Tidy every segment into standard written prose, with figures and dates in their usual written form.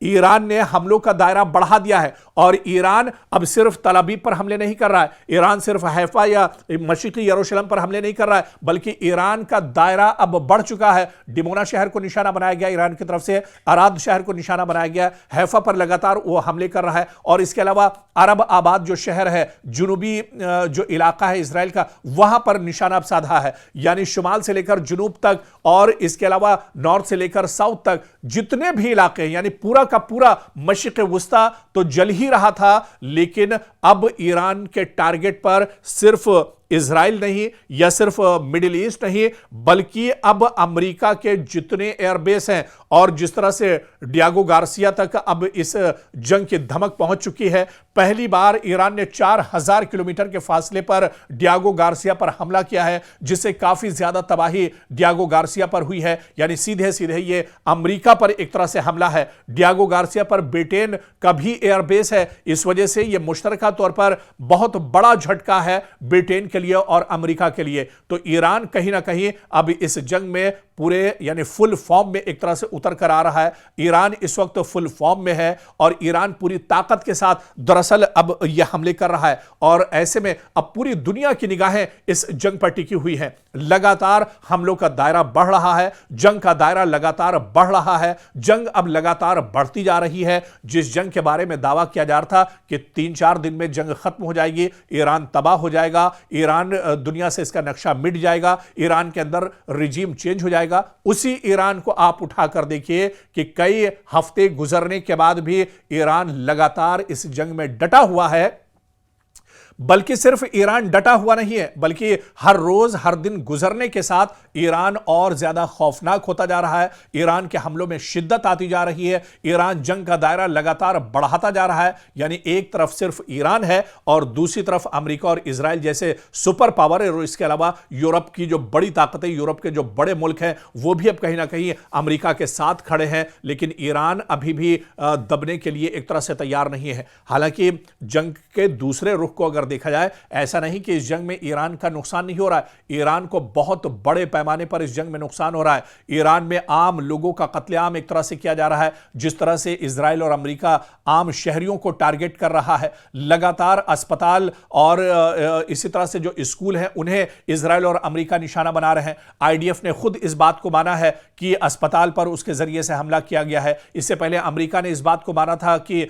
Iran ने हमलों का दायरा बढ़ा दिया है और ईरान अब सिर्फ तल अवीव पर हमले नहीं कर रहा है, ईरान सिर्फ हैफा या मशरिकी यरूशलेम पर हमले नहीं कर रहा है, बल्कि ईरान का दायरा अब बढ़ चुका है। डिमोना शहर को निशाना बनाया गया ईरान की तरफ से, अराद शहर को निशाना बनाया गया, हैफा पर लगातार वो हमले कर रहा है। और इसके अलावा अरब आबाद जो शहर है, जुनूबी जो इलाका है इसराइल का, वहां पर निशाना अब साधा है। यानी शुमाल से लेकर जुनूब तक और इसके अलावा नॉर्थ से लेकर साउथ तक जितने भी इलाके हैं, यानी पूरा का पूरा मशरिक़ वुस्ता तो जल ही रहा था, लेकिन अब ईरान के टारगेट पर सिर्फ इजराइल नहीं या सिर्फ मिडिल ईस्ट नहीं, बल्कि अब अमेरिका के जितने एयरबेस हैं और जिस तरह से डियागो गार्सिया तक अब इस जंग की धमक पहुंच चुकी है। पहली बार ईरान ने 4000 किलोमीटर के फासले पर डियागो गार्सिया पर हमला किया है, जिससे काफी ज्यादा तबाही डियागो गार्सिया पर हुई है। यानी सीधे सीधे ये अमेरिका पर एक तरह से हमला है। डियागो गार्सिया पर ब्रिटेन का भी एयरबेस है, इस वजह से यह मुश्तरका तौर पर बहुत बड़ा झटका है ब्रिटेन के लिए और अमेरिका के लिए। तो ईरान कहीं ना कहीं अब इस जंग में पूरे यानी फुल फॉर्म में एक तरह से उतर कर आ रहा है। ईरान इस वक्त फुल फॉर्म में है और ईरान पूरी ताकत के साथ दरअसल अब यह हमले कर रहा है। और ऐसे में अब पूरी दुनिया की निगाहें इस जंग पर टिकी हुई हैं। लगातार हमलों का दायरा बढ़ रहा है, जंग का दायरा लगातार बढ़ रहा है, जंग अब लगातार बढ़ती जा रही है। जिस जंग के बारे में दावा किया जा रहा था कि 3-4 दिन में जंग खत्म हो जाएगी, ईरान तबाह हो जाएगा, ईरान दुनिया से इसका नक्शा मिट जाएगा, ईरान के अंदर रिजीम चेंज हो जाएगा, उसी ईरान को आप उठाकर देखिए कि कई हफ्ते गुजरने के बाद भी ईरान लगातार इस जंग में डटा हुआ है। बल्कि सिर्फ ईरान डटा हुआ नहीं है, बल्कि हर रोज हर दिन गुजरने के साथ ईरान और ज्यादा खौफनाक होता जा रहा है। ईरान के हमलों में शिद्दत आती जा रही है, ईरान जंग का दायरा लगातार बढ़ाता जा रहा है। यानी एक तरफ सिर्फ ईरान है और दूसरी तरफ अमेरिका और इजराइल जैसे सुपर पावर है। और इसके अलावा यूरोप की जो बड़ी ताकतें, यूरोप के जो बड़े मुल्क हैं, वो भी अब कहीं ना कहीं अमेरिका के साथ खड़े हैं। लेकिन ईरान अभी भी दबने के लिए एक तरह से तैयार नहीं है। हालांकि जंग के दूसरे रुख को अगर देखा जाए, ऐसा नहीं कि इस जंग में ईरान का नुकसान नहीं हो रहा है, ईरान को बहुत बड़े पैमाने पर इस जंग में नुकसान हो रहा है। ईरान में आम लोगों का कत्लेआम एक तरह से किया जा रहा है, जिस तरह से इजराइल और अमेरिका आम शहरियों को टारगेट कर रहा है। लगातार अस्पताल और इसी तरह से जो स्कूल हैं, उन्हें इजराइल और अमेरिका निशाना बना रहे हैं। आईडीएफ ने खुद इस बात को माना है कि अस्पताल पर उसके जरिए से हमला किया गया है। इससे पहले अमेरिका ने इस बात को माना था कि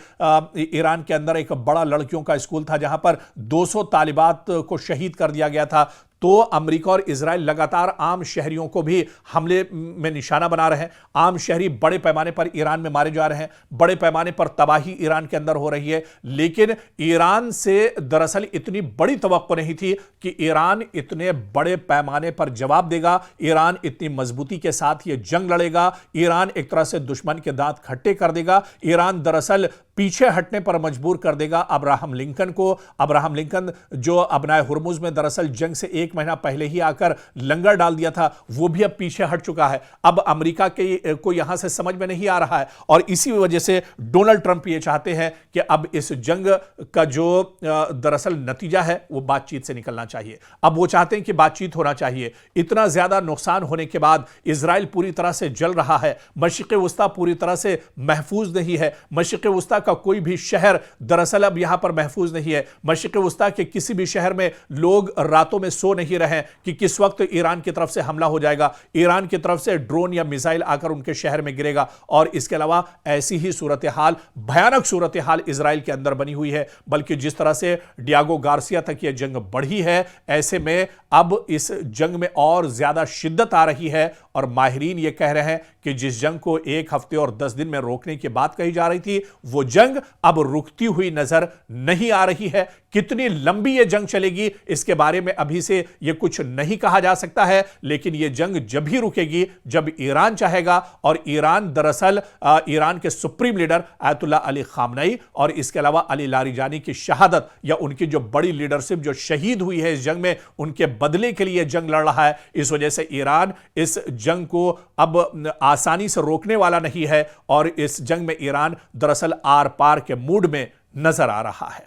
ईरान के अंदर एक बड़ा लड़कियों का स्कूल था, जहां पर 200 तालिबात को शहीद कर दिया गया था। तो अमेरिका और इजराइल लगातार आम शहरियों को भी हमले में निशाना बना रहे हैं। आम शहरी बड़े पैमाने पर ईरान में मारे जा रहे हैं, बड़े पैमाने पर तबाही ईरान के अंदर हो रही है। लेकिन ईरान से दरअसल इतनी बड़ी तवक्को नहीं थी कि ईरान इतने बड़े पैमाने पर जवाब देगा, ईरान इतनी मजबूती के साथ ये जंग लड़ेगा, ईरान एक तरह से दुश्मन के दांत खट्टे कर देगा, ईरान दरअसल पीछे हटने पर मजबूर कर देगा अब्राहम लिंकन को। अब्राहम लिंकन जो अबनाए हुर्मुज में दरअसल जंग से 1 महीना पहले ही आकर लंगर डाल दिया था, वो भी अब पीछे हट चुका है। अब अमेरिका के को यहां से समझ में नहीं आ रहा है और इसी वजह से डोनाल्ड ट्रंप ये चाहते हैं कि अब इस जंग का जो दरअसल नतीजा है वो बातचीत से निकलना चाहिए। अब वो चाहते हैं कि बातचीत होना चाहिए। इतना ज्यादा नुकसान होने के बाद इजराइल पूरी तरह से जल रहा है, मशरिक़ वुस्ता पूरी तरह से महफूज नहीं है, मशरिक़ वुस्ता का कोई भी शहर दरअसल अब यहां पर महफूज नहीं है। मशरिक़ वुस्ता के किसी भी शहर में लोग रातों में सो नहीं रहे कि किस वक्त ईरान की तरफ से हमला हो जाएगा, ईरान की तरफ से ड्रोन या मिसाइल आकर उनके शहर में गिरेगा। और इसके अलावा ऐसी ही सूरत हाल, भयानक सूरत हाल इजराइल के अंदर बनी हुई है। बल्कि जिस तरह से डियागो गार्सिया तक यह जंग बढ़ी है, ऐसे में अब इस जंग में और ज्यादा शिद्दत आ रही है। और माहिरीन यह कह रहे हैं कि जिस जंग को 1 हफ्ते और 10 दिन में रोकने की बात कही जा रही थी, वो जंग अब रुकती हुई नजर नहीं आ रही है। कितनी लंबी यह जंग चलेगी, इसके बारे में अभी से यह कुछ नहीं कहा जा सकता है। लेकिन यह जंग जब ही रुकेगी जब ईरान चाहेगा। और ईरान दरअसल ईरान के supreme leader Ayatollah Ali Khamenei और इसके अलावा अली लारिजानी की शहादत या उनकी जो बड़ी लीडरशिप जो शहीद हुई है इस जंग में, उनके बदले के लिए जंग लड़ रहा है। इस वजह से ईरान इस जंग को अब आसानी से रोकने वाला नहीं है और इस जंग में ईरान दरअसल आर पार के मूड में नजर आ रहा है।